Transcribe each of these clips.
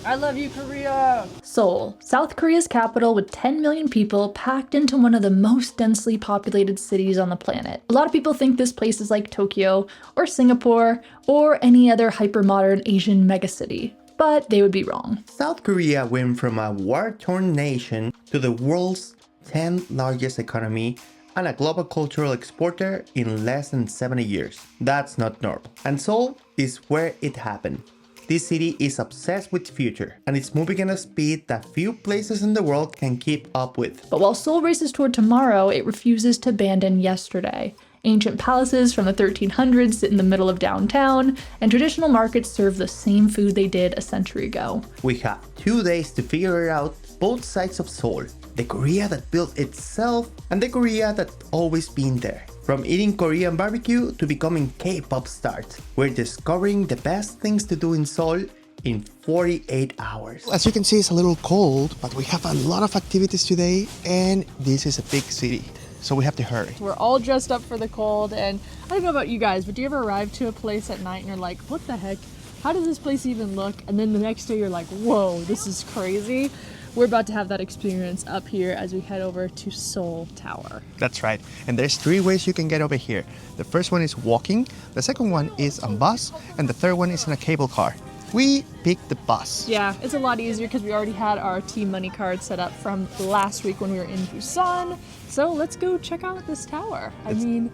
I love you, Korea! Seoul, South Korea's capital with 10 million people packed into one of the most densely populated cities on the planet. A lot of people think this place is like Tokyo or Singapore or any other hypermodern Asian megacity, but they would be wrong. South Korea went from a war-torn nation to the world's 10th largest economy and a global cultural exporter in less than 70 years. That's not normal. And Seoul is where it happened. This city is obsessed with future, and it's moving at a speed that few places in the world can keep up with. But while Seoul races toward tomorrow, it refuses to abandon yesterday. Ancient palaces from the 1300s sit in the middle of downtown, and traditional markets serve the same food they did a century ago. We have 2 days to figure out both sides of Seoul. The Korea that built itself and the Korea that's always been there. From eating Korean barbecue to becoming K-pop stars, we're discovering the best things to do in Seoul in 48 hours. As you can see, it's a little cold, but we have a lot of activities today, and this is a big city, so we have to hurry. We're all dressed up for the cold, and I don't know about you guys, but do you ever arrive to a place at night and you're like, what the heck? How does this place even look? And then the next day you're like, whoa, this is crazy. We're about to have that experience up here as we head over to Seoul Tower. That's right, and there's 3 ways you can get over here. The first one is walking, the second one is on bus, and the third one is in a cable car. We picked the bus. Yeah, it's a lot easier because we already had our Team Money card set up from last week when we were in Busan. So let's go check out this tower. I mean,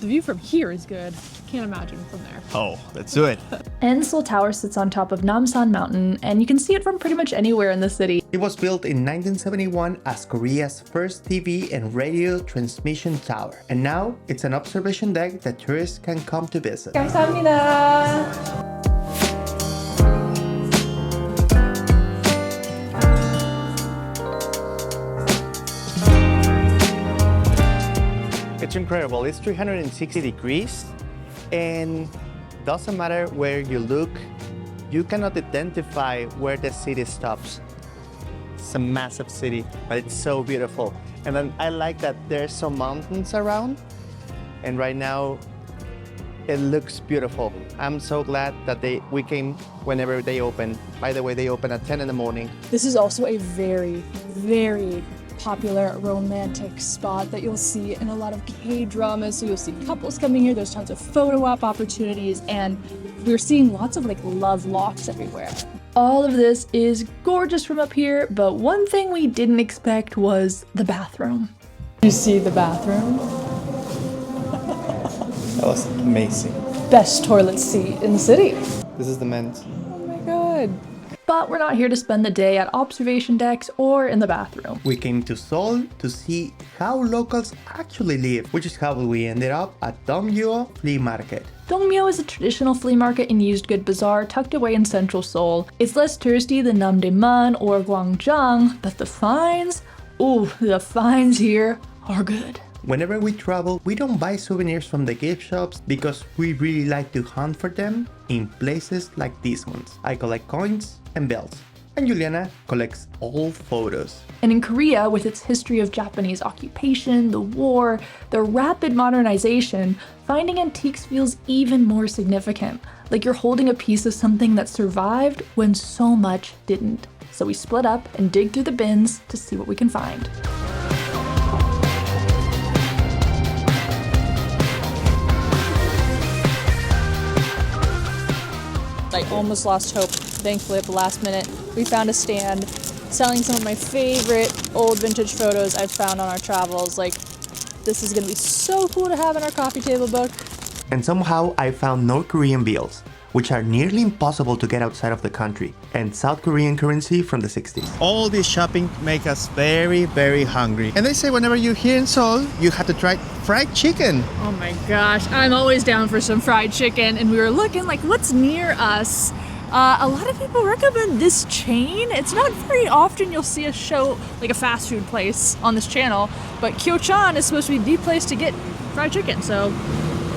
the view from here is good. Can't imagine from there. Oh, let's do it. And Seoul Tower sits on top of Namsan Mountain, and you can see it from pretty much anywhere in the city. It was built in 1971 as Korea's first TV and radio transmission tower. And now it's an observation deck that tourists can come to visit. 감사합니다. It's incredible. It's 360 degrees, and doesn't matter where you look, you cannot identify where the city stops. It's a massive city, but it's so beautiful. And then I like that there's some mountains around, and right now it looks beautiful. I'm so glad that we came whenever they open. By the way, they open at 10 in the morning. This is also a very, very popular romantic spot that you'll see in a lot of K-dramas. So you'll see couples coming here, there's tons of photo op opportunities, and we're seeing lots of like love locks everywhere. All of this is gorgeous from up here, but one thing we didn't expect was the bathroom. You see the bathroom? That was amazing. Best toilet seat in the city. This is the men's. Oh my god. But we're not here to spend the day at observation decks or in the bathroom. We came to Seoul to see how locals actually live, which is how we ended up at Dongmyo Flea Market. Dongmyo is a traditional flea market and used good bazaar tucked away in central Seoul. It's less touristy than Namdaemun or Gwangjang, but the finds? Ooh, the finds here are good. Whenever we travel, we don't buy souvenirs from the gift shops because we really like to hunt for them in places like these ones. I collect coins and bells, and Juliana collects old photos. And in Korea, with its history of Japanese occupation, the war, the rapid modernization, finding antiques feels even more significant, like you're holding a piece of something that survived when so much didn't. So we split up and dig through the bins to see what we can find. I almost lost hope. Thankfully, at the last minute, we found a stand selling some of my favorite old vintage photos I've found on our travels. Like, this is gonna be so cool to have in our coffee table book. And somehow I found North Korean bills, which are nearly impossible to get outside of the country, and South Korean currency from the 60s. All this shopping make us very, very hungry. And they say whenever you're here in Seoul, you have to try fried chicken. Oh my gosh, I'm always down for some fried chicken, and we were looking like what's near us. A lot of people recommend this chain. It's not very often you'll see a show like a fast food place on this channel, but Kyochon is supposed to be the place to get fried chicken, so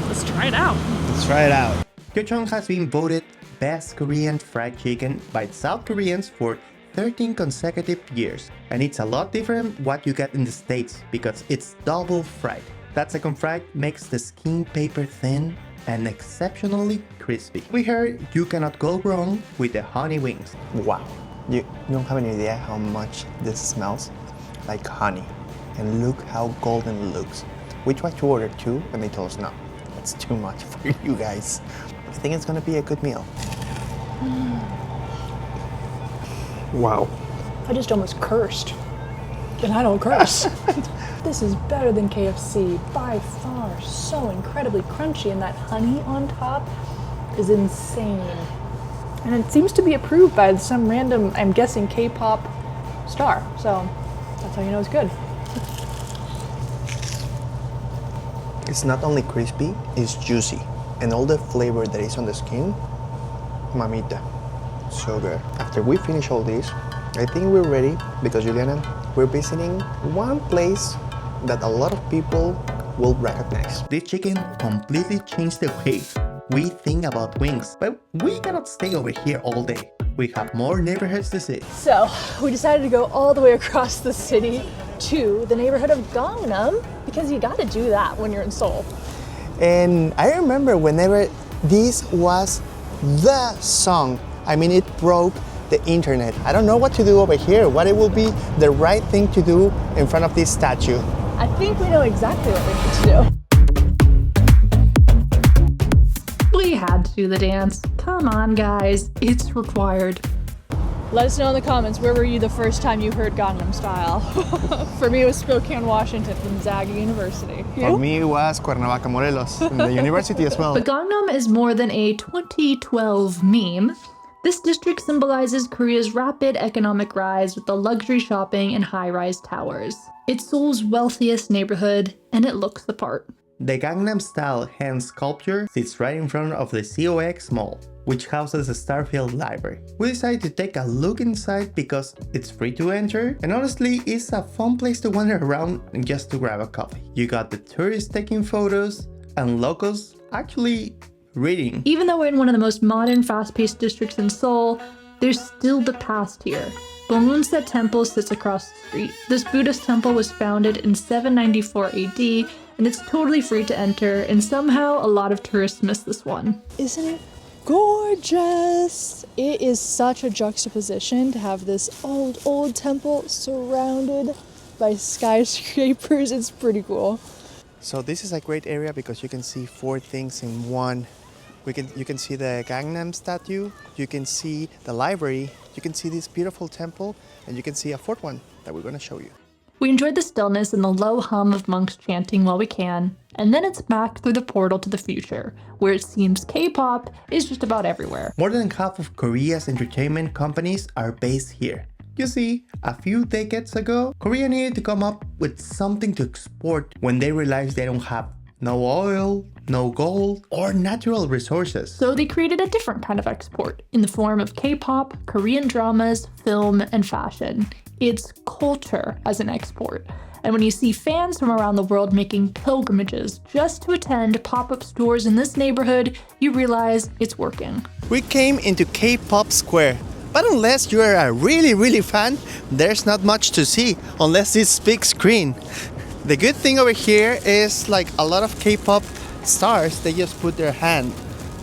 let's try it out. Let's try it out. Kyochon has been voted best Korean fried chicken by South Koreans for 13 consecutive years. And it's a lot different what you get in the States because it's double fried. That second fried makes the skin paper thin and exceptionally crispy. We heard you cannot go wrong with the honey wings. Wow, you don't have any idea how much this smells like honey. And look how golden it looks. We tried to order 2 and they told us no, that's too much for you guys. I think it's gonna be a good meal. Wow. I just almost cursed. And I don't curse. This is better than KFC by far. So incredibly crunchy, and that honey on top is insane. And it seems to be approved by some random, I'm guessing, K-pop star. So that's how you know it's good. It's not only crispy, it's juicy. And all the flavor that is on the skin, mamita, so good. After we finish all this, I think we're ready because Juliana, we're visiting one place that a lot of people will recognize. This chicken completely changed the way we think about wings, but we cannot stay over here all day. We have more neighborhoods to see. So we decided to go all the way across the city to the neighborhood of Gangnam because you gotta do that when you're in Seoul. And I remember whenever this was the song, I mean, it broke the internet. I don't know what to do over here, what it will be the right thing to do in front of this statue. I think we know exactly what we need to do. We had to do the dance. Come on, guys, it's required. Let us know in the comments, where were you the first time you heard Gangnam Style? For me, it was Spokane, Washington from Zaga University. For me, it was Cuernavaca, Morelos, in the university as well. But Gangnam is more than a 2012 meme. This district symbolizes Korea's rapid economic rise with the luxury shopping and high-rise towers. It's Seoul's wealthiest neighborhood, and it looks the part. The Gangnam style hand sculpture sits right in front of the COX Mall, which houses a Starfield library. We decided to take a look inside because it's free to enter, and honestly, it's a fun place to wander around and just to grab a coffee. You got the tourists taking photos, and locals actually reading. Even though we're in one of the most modern, fast-paced districts in Seoul, there's still the past here. Bongeunsa Temple sits across the street. This Buddhist temple was founded in 794 AD, and it's totally free to enter, and somehow a lot of tourists miss this one. Isn't it gorgeous? It is such a juxtaposition to have this old temple surrounded by skyscrapers. It's pretty cool. So this is a great area because you can see 4 things in one. You can see the Gangnam statue, you can see the library, you can see this beautiful temple, and you can see a 4th one that we're going to show you. We enjoyed the stillness and the low hum of monks chanting while we can, and then it's back through the portal to the future, where it seems K-pop is just about everywhere. More than half of Korea's entertainment companies are based here. You see, a few decades ago, Korea needed to come up with something to export when they realized they don't have no oil, no gold, or natural resources. So they created a different kind of export in the form of K-pop, Korean dramas, film, and fashion. It's culture as an export. And when you see fans from around the world making pilgrimages just to attend pop-up stores in this neighborhood, you realize it's working. We came into K-pop Square, but unless you are a really fan, there's not much to see unless this big screen. The good thing over here is like a lot of K-pop stars, they just put their hand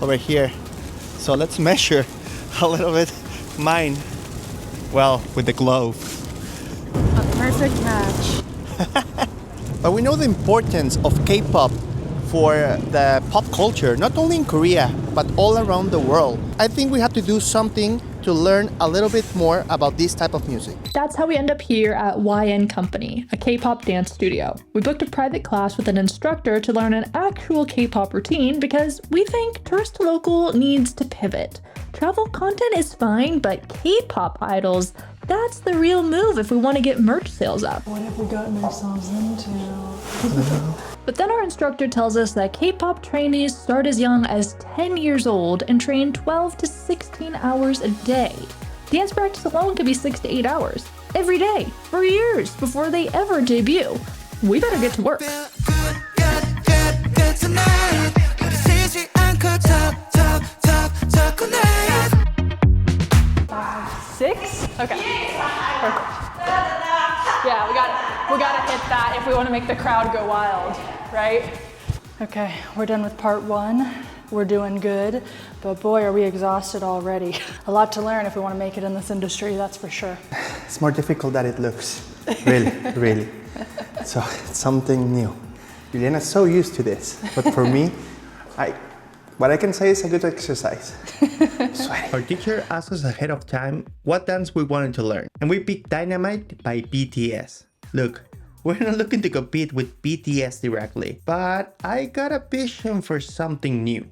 over here. So let's measure a little bit mine. Well, with the glove. A perfect match. But we know the importance of K-pop for the pop culture, not only in Korea, but all around the world. I think we have to do something to learn a little bit more about this type of music. That's how we end up here at YN Company, a K-pop dance studio. We booked a private class with an instructor to learn an actual K-pop routine because we think tourist to local needs to pivot. Travel content is fine, but K-pop idols, that's the real move if we want to get merch sales up. What have we gotten ourselves into? But then our instructor tells us that K-pop trainees start as young as 10 years old and train 12 to 16 hours a day. Dance practice alone could be 6 to 8 hours, every day, for years, before they ever debut. We better get to work. 6? Okay. Perfect. Yeah, we gotta hit that if we want to make the crowd go wild, right? Okay, we're done with part 1. we're doing good, but boy, are we exhausted already. A lot to learn if we want to make it in this industry, that's for sure. It's more difficult than it looks. Really, really. So it's something new. Juliana's so used to this, but for me, what I can say is a good exercise. Sweating. Our teacher asked us ahead of time what dance we wanted to learn, and we picked Dynamite by BTS. Look, we're not looking to compete with BTS directly, but I got a vision for something new,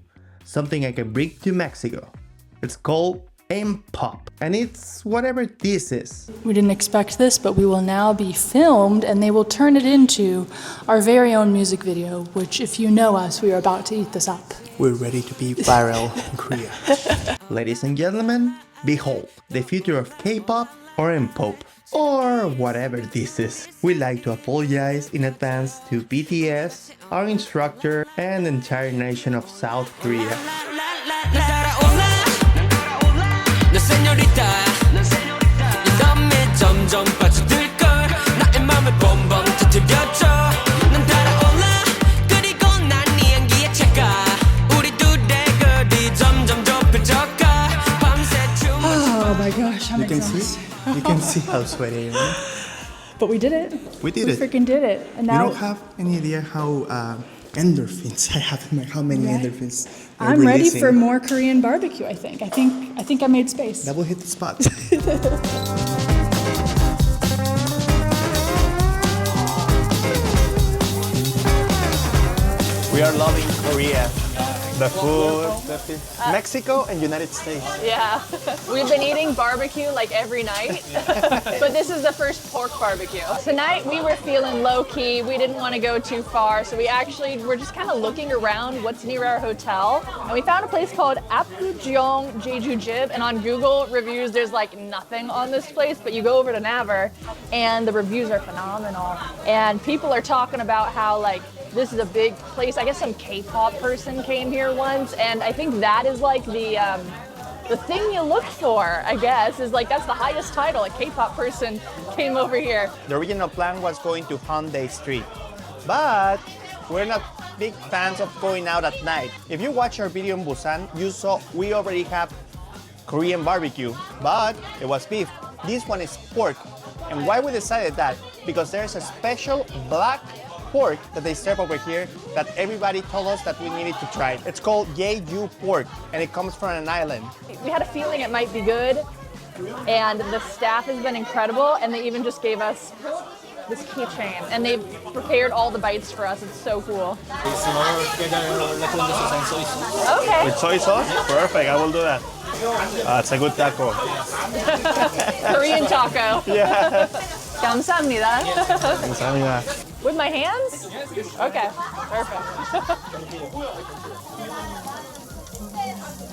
something I can bring to Mexico. It's called M-pop, and it's whatever this is. We didn't expect this, but we will now be filmed and they will turn it into our very own music video, which if you know us, we are about to eat this up. We're ready to be viral in Korea. Ladies and gentlemen, behold, the future of K-pop or M-pop, or whatever this is. We'd like to apologize in advance to BTS, our instructor, and the entire nation of South Korea. Oh my gosh, I'm exhausted. You can see how sweaty I am. But we did it. We did it. We freaking did it. And You now don't have any idea how endorphins I have in my, how many Right. endorphins they're I'm ready releasing. for more Korean barbecue, I think. I think I made space. That will hit the spot. We are loving Korea. The food, Mexico and United States. Yeah, we've been eating barbecue like every night, but this is the first pork barbecue. Tonight we were feeling low key. We didn't want to go too far, so we actually were just kind of looking around what's near our hotel, and we found a place called Apgujeong Jeju Jib. And on Google reviews, there's like nothing on this place, but you go over to Naver, and the reviews are phenomenal. And people are talking about how like this is a big place. I guess some K-pop person came here once, and I think that is like the thing you look for, I guess, is like that's the highest title. A K-pop person came over here. The original plan was going to Hyundai Street, but we're not big fans of going out at night. If you watch our video in Busan, you saw we already have Korean barbecue, but it was beef. This one is pork. And why we decided that? Because there's a special black pork that they serve over here that everybody told us that we needed to try. It's called Jeju pork, and it comes from an island. We had a feeling it might be good, and the staff has been incredible, and they even just gave us this keychain, and they've prepared all the bites for us. It's so cool. Okay. With soy sauce? Perfect, I will do that. It's a good taco. Korean taco. Yeah. 감사합니다. 감사합니다. With my hands? Okay, perfect.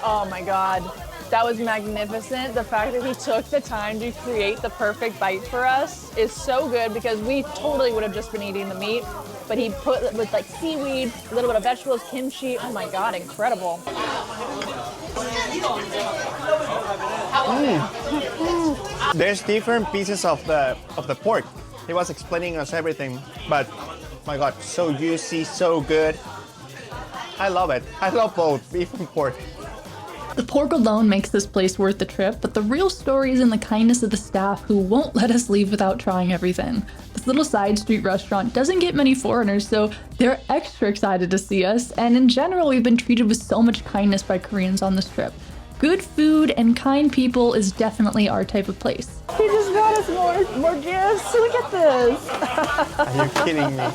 Oh my God, that was magnificent. The fact that he took the time to create the perfect bite for us is so good, because we totally would have just been eating the meat, but he put it with like seaweed, a little bit of vegetables, kimchi. Oh my God, incredible. There's different pieces of the pork. He was explaining us everything, but my God, so juicy, so good. I love it. I love both beef and pork. The pork alone makes this place worth the trip, but the real story is in the kindness of the staff who won't let us leave without trying everything. This little side street restaurant doesn't get many foreigners, so they're extra excited to see us, and in general, we've been treated with so much kindness by Koreans on this trip. Good food and kind people is definitely our type of place. He just got us more gifts. Look at this. Are you kidding me?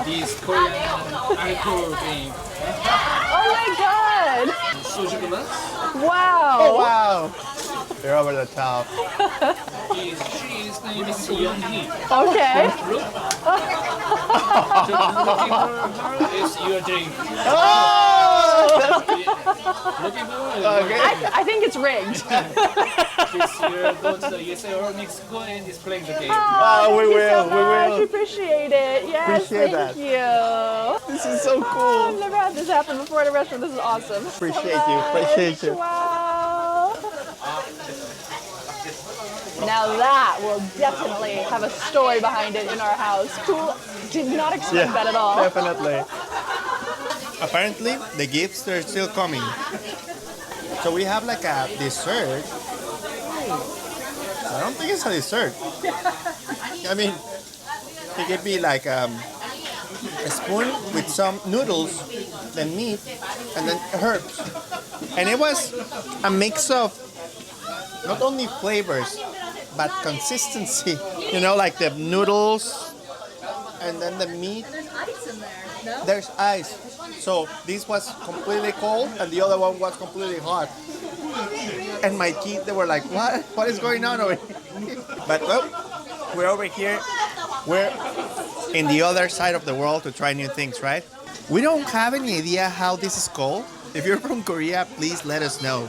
These Korean alcohol drink. Oh my God. Soju glass. Wow. Oh, wow. You're over the top. His cheese name is Yeonhee. Okay. Is your drink. Oh! Looking good. Okay. I think it's rigged. This year, go to the USA or Mexico and is playing the game. Oh, we Thank you will, so we much. will. Appreciate it. Yes, Appreciate thank that. you. This is so I've cool. never had this happen before at a restaurant. This is awesome. Appreciate so you, much. appreciate you. Wow. Now that will definitely have a story behind it in our house. Cool. Did not expect that at all. Definitely. Apparently, the gifts are still coming. So we have like a dessert. I don't think it's a dessert. I mean, it could be like a spoon with some noodles, then meat, and then herbs. And it was a mix of not only flavors, but consistency. You know, like the noodles, and then the meat. There's ice in there, no? There's ice. So this was completely cold, and the other one was completely hot. And my kids, they were like, "What? What is going on over here?" But well, we're over here. We're in the other side of the world to try new things, right? We don't have any idea how this is called. If you're from Korea, please let us know,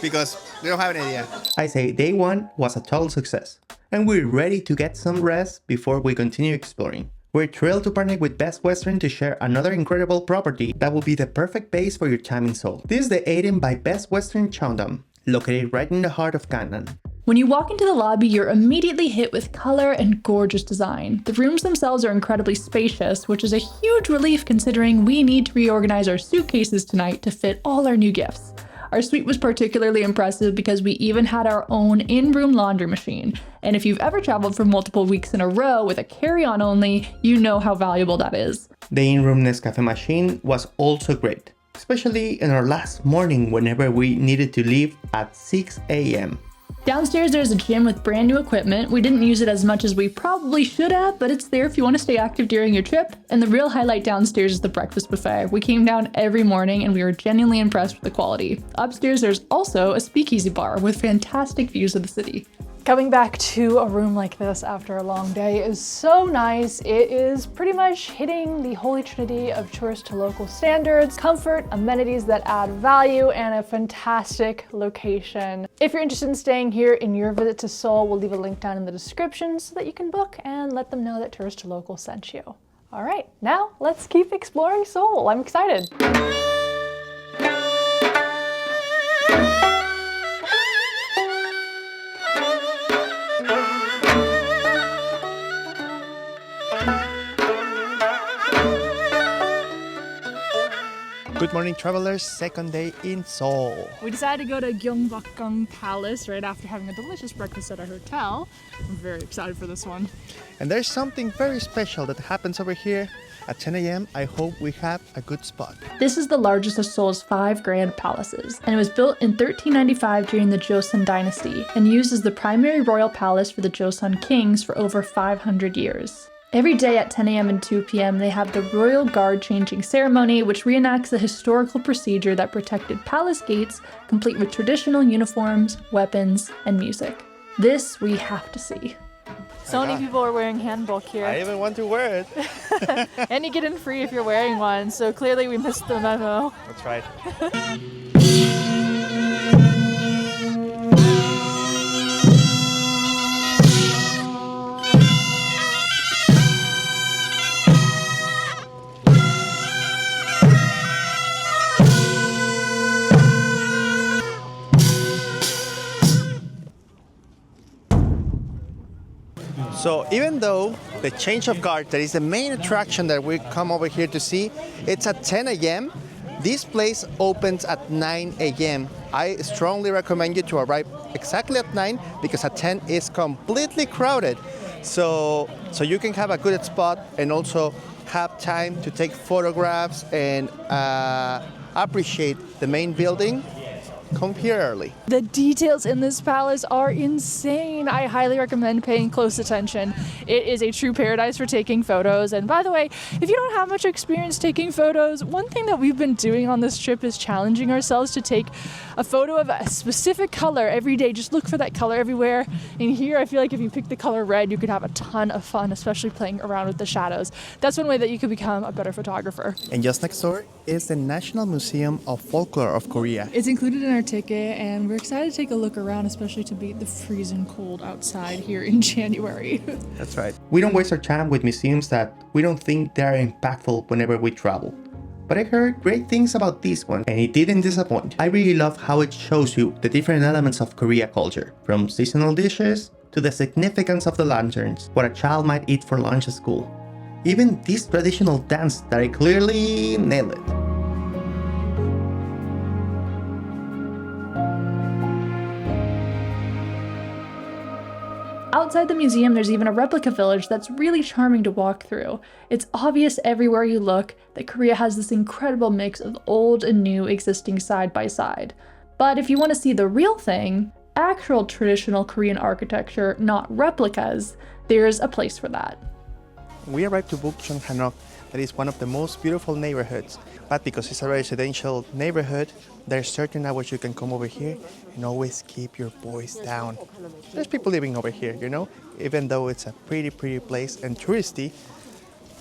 because we don't have an idea. I say day one was a total success, and we're ready to get some rest before we continue exploring. We're thrilled to partner with Best Western to share another incredible property that will be the perfect base for your time in Seoul. This is the Aiden by Best Western Cheongdam, located right in the heart of Gangnam. When you walk into the lobby, you're immediately hit with color and gorgeous design. The rooms themselves are incredibly spacious, which is a huge relief considering we need to reorganize our suitcases tonight to fit all our new gifts. Our suite was particularly impressive because we even had our own in-room laundry machine. And if you've ever traveled for multiple weeks in a row with a carry-on only, you know how valuable that is. The in-room Nescafe machine was also great, especially in our last morning whenever we needed to leave at 6 a.m. Downstairs there's a gym with brand new equipment. We didn't use it as much as we probably should have, but it's there if you want to stay active during your trip. And the real highlight downstairs is the breakfast buffet. We came down every morning and we were genuinely impressed with the quality. Upstairs there's also a speakeasy bar with fantastic views of the city. Coming back to a room like this after a long day is so nice. It is pretty much hitting the holy trinity of tourist to local standards, comfort, amenities that add value, and a fantastic location. If you're interested in staying here in your visit to Seoul, we'll leave a link down in the description so that you can book and let them know that Tourist to Local sent you. All right, now let's keep exploring Seoul. I'm excited. Good morning, travelers. Second day in Seoul. We decided to go to Gyeongbokgung Palace right after having a delicious breakfast at our hotel. I'm very excited for this one. And there's something very special that happens over here. At 10 a.m., I hope we have a good spot. This is the largest of Seoul's 5 grand palaces, and it was built in 1395 during the Joseon dynasty and used as the primary royal palace for the Joseon kings for over 500 years. Every day at 10 a.m. and 2 p.m. they have the Royal Guard changing ceremony, which reenacts the historical procedure that protected palace gates, complete with traditional uniforms, weapons, and music. This we have to see. So many people are wearing hanbok here. I even want to wear it. And you get in free if you're wearing one, so clearly we missed the memo. That's right. So even though the change of guard, that is the main attraction that we come over here to see, it's at 10 a.m., this place opens at 9 a.m. I strongly recommend you to arrive exactly at 9 because at 10 it's completely crowded. So you can have a good spot and also have time to take photographs and appreciate the main building. Come here early. The details in this palace are insane. I highly recommend paying close attention. It is a true paradise for taking photos. And by the way, if you don't have much experience taking photos, one thing that we've been doing on this trip is challenging ourselves to take a photo of a specific color every day. Just look for that color everywhere. And here, I feel like if you pick the color red, you could have a ton of fun, especially playing around with the shadows. That's one way that you could become a better photographer. And just next door is the National Museum of Folklore of Korea. It's included in our ticket, and we're excited to take a look around, especially to beat the freezing cold outside here in January. That's right. We don't waste our time with museums that we don't think they are impactful whenever we travel. But I heard great things about this one, and it didn't disappoint. I really love how it shows you the different elements of Korea culture, from seasonal dishes to the significance of the lanterns, what a child might eat for lunch at school. Even this traditional dance that I clearly nailed it. Outside the museum, there's even a replica village that's really charming to walk through. It's obvious everywhere you look that Korea has this incredible mix of old and new existing side by side. But if you want to see the real thing, actual traditional Korean architecture, not replicas, there's a place for that. We arrived to Bukchon, Hanok. That is one of the most beautiful neighborhoods. But because it's a residential neighborhood, there's certain hours you can come over here and always keep your voice down. There's people living over here, you know? Even though it's a pretty place and touristy,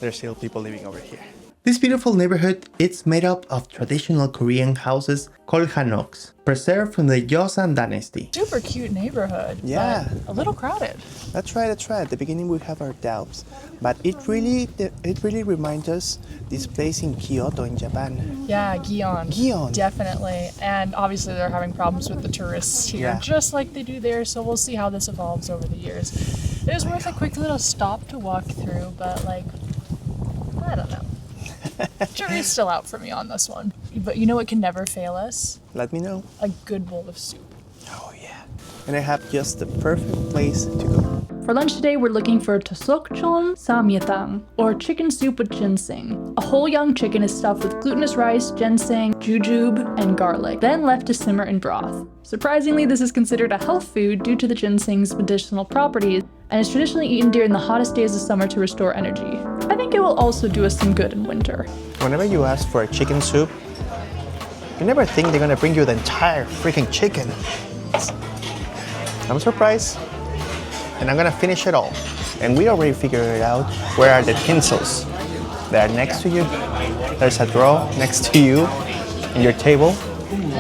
there's still people living over here. This beautiful neighborhood, it's made up of traditional Korean houses called Hanoks, preserved from the Joseon dynasty. Super cute neighborhood. Yeah. But a little crowded. That's right. At the beginning we have our doubts, but it really reminds us this place in Kyoto in Japan. Yeah, Gyeon. Gyeon. Definitely. And obviously they're having problems with the tourists here, Yeah. just like they do there, so we'll see how this evolves over the years. It was worth a quick little stop to walk through, but like, I don't know. Jury's still out for me on this one. But you know what can never fail us? Let me know. A good bowl of soup. Oh yeah. And I have just the perfect place to go. For lunch today, we're looking for Tosokchon Samgyetang, or chicken soup with ginseng. A whole young chicken is stuffed with glutinous rice, ginseng, jujube, and garlic, then left to simmer in broth. Surprisingly, this is considered a health food due to the ginseng's medicinal properties, and is traditionally eaten during the hottest days of summer to restore energy. I think it will also do us some good in winter. Whenever you ask for a chicken soup, you never think they're gonna bring you the entire freaking chicken. I'm surprised, and I'm gonna finish it all. And we already figured it out. Where are the utensils? They are next to you. There's a drawer next to you in your table.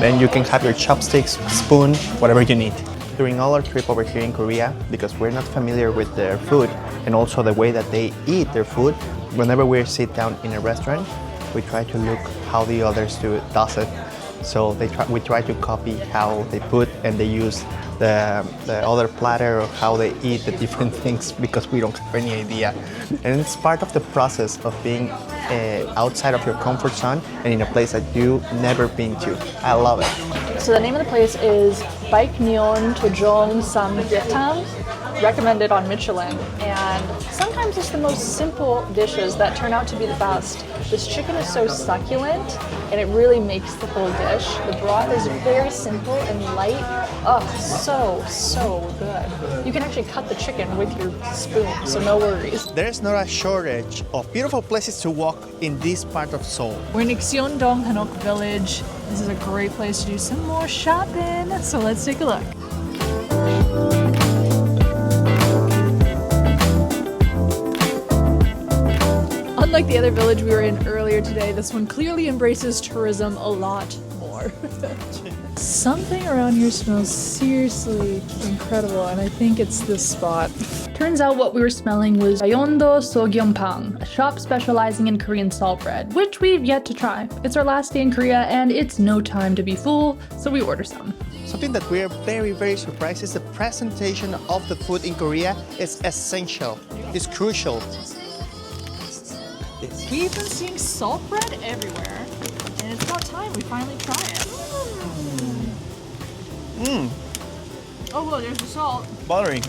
Then you can have your chopsticks, spoon, whatever you need. During all our trip over here in Korea, because we're not familiar with their food and also the way that they eat their food, whenever we sit down in a restaurant, we try to look how the others does it. So we try to copy how they put and they use the other platter, or how they eat the different things, because we don't have any idea. And it's part of the process of being outside of your comfort zone and in a place that you've never been to. I love it. So the name of the place is Baeknyeon Tojong Samgyetang, recommended on Michelin, and sometimes it's the most simple dishes that turn out to be the best. This chicken is so succulent, and it really makes the whole dish. The broth is very simple and light. Oh, so good. You can actually cut the chicken with your spoon, so no worries. There's not a shortage of beautiful places to walk in this part of Seoul. We're in Ikseon-dong, Hanok village. This is a great place to do some more shopping, so let's take a look. Unlike the other village we were in earlier today, this one clearly embraces tourism a lot more. Something around here smells seriously incredible, and I think it's this spot. Turns out what we were smelling was Gyeondo Sogyeonpang, a shop specializing in Korean salt bread, which we've yet to try. It's our last day in Korea, and it's no time to be full, so we order some. Something that we're very surprised is the presentation of the food in Korea is essential. It's crucial. We've been seeing salt bread everywhere, and it's about time we finally try it. Oh, look, there's the salt. Buttery.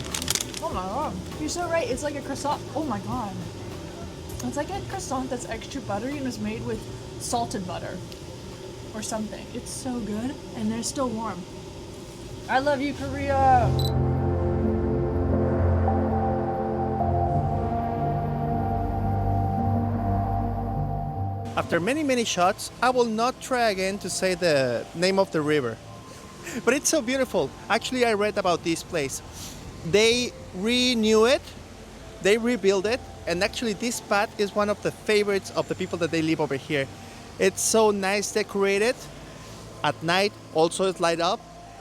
Oh my god. You're so right, it's like a croissant. Oh my god. It's like a croissant that's extra buttery and is made with salted butter or something. It's so good, and they're still warm. I love you, Korea! After many shots, I will not try again to say the name of the river. But it's so beautiful. Actually, I read about this place. They renew it, they rebuild it, and actually this spot is one of the favorites of the people that they live over here. It's so nice decorated. At night, also it's light up.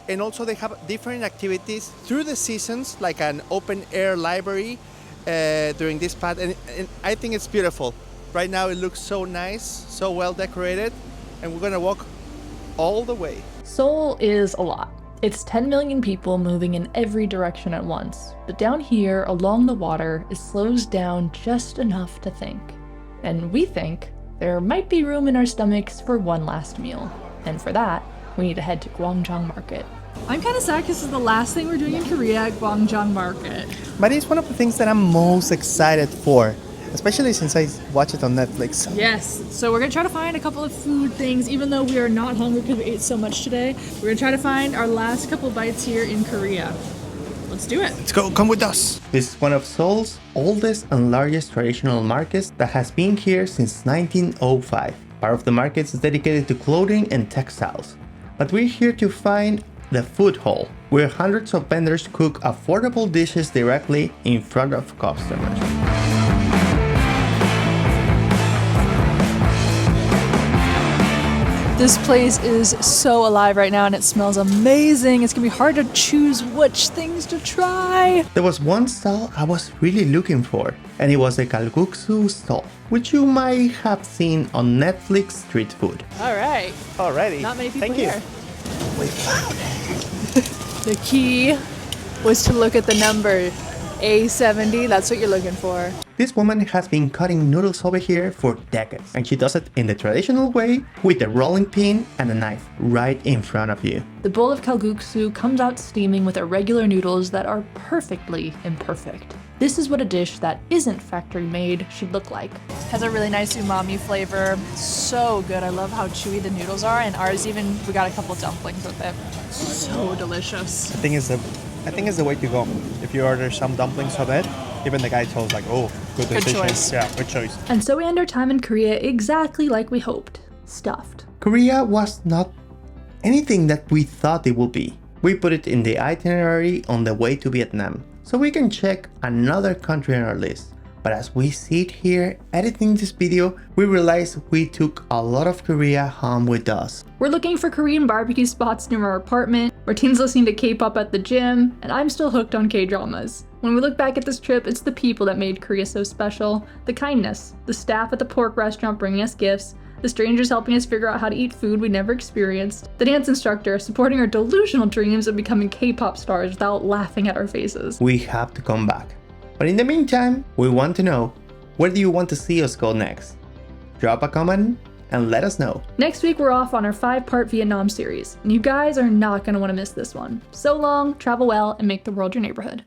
And also they have different activities through the seasons, like an open air library during this spot. And I think it's beautiful. Right now it looks so nice, so well decorated, and we're gonna walk all the way. Seoul is a lot. It's 10 million people moving in every direction at once. But down here, along the water, it slows down just enough to think. And we think there might be room in our stomachs for one last meal. And for that, we need to head to Gwangjang Market. I'm kind of sad because this is the last thing we're doing in Korea at Gwangjang Market. But it's one of the things that I'm most excited for, especially since I watch it on Netflix. Yes. So we're gonna try to find a couple of food things, even though we are not hungry because we ate so much today. We're gonna try to find our last couple bites here in Korea. Let's do it. Let's go, come with us. This is one of Seoul's oldest and largest traditional markets that has been here since 1905. Part of the market is dedicated to clothing and textiles. But we're here to find the food hall, where hundreds of vendors cook affordable dishes directly in front of customers. This place is so alive right now and it smells amazing. It's gonna be hard to choose which things to try. There was one stall I was really looking for, and it was a kalguksu stall, which you might have seen on Netflix Street Food. All right. Alrighty. Not many people Thank you. here. We found it. The key was to look at the number A70. That's what you're looking for. This woman has been cutting noodles over here for decades, and she does it in the traditional way with a rolling pin and a knife right in front of you. The bowl of kalguksu comes out steaming with irregular noodles that are perfectly imperfect. This is what a dish that isn't factory made should look like. Has a really nice umami flavor. So good. I love how chewy the noodles are, and ours even, we got a couple dumplings with it. So delicious. I think it's the way to go. If you order some dumplings of it, even the guy told like, oh, good decision. choice. Yeah, good choice. And so we end our time in Korea exactly like we hoped. Stuffed. Korea was not anything that we thought it would be. We put it in the itinerary on the way to Vietnam, so we can check another country on our list. But as we sit here editing this video, we realize we took a lot of Korea home with us. We're looking for Korean barbecue spots near our apartment, Martine's listening to K-pop at the gym, and I'm still hooked on K-dramas. When we look back at this trip, it's the people that made Korea so special. The kindness, the staff at the pork restaurant bringing us gifts, the strangers helping us figure out how to eat food we never experienced, the dance instructor supporting our delusional dreams of becoming K-pop stars without laughing at our faces. We have to come back. But in the meantime, we want to know, where do you want to see us go next? Drop a comment and let us know. Next week, we're off on our 5-part Vietnam series, and you guys are not going to want to miss this one. So long, travel well, and make the world your neighborhood.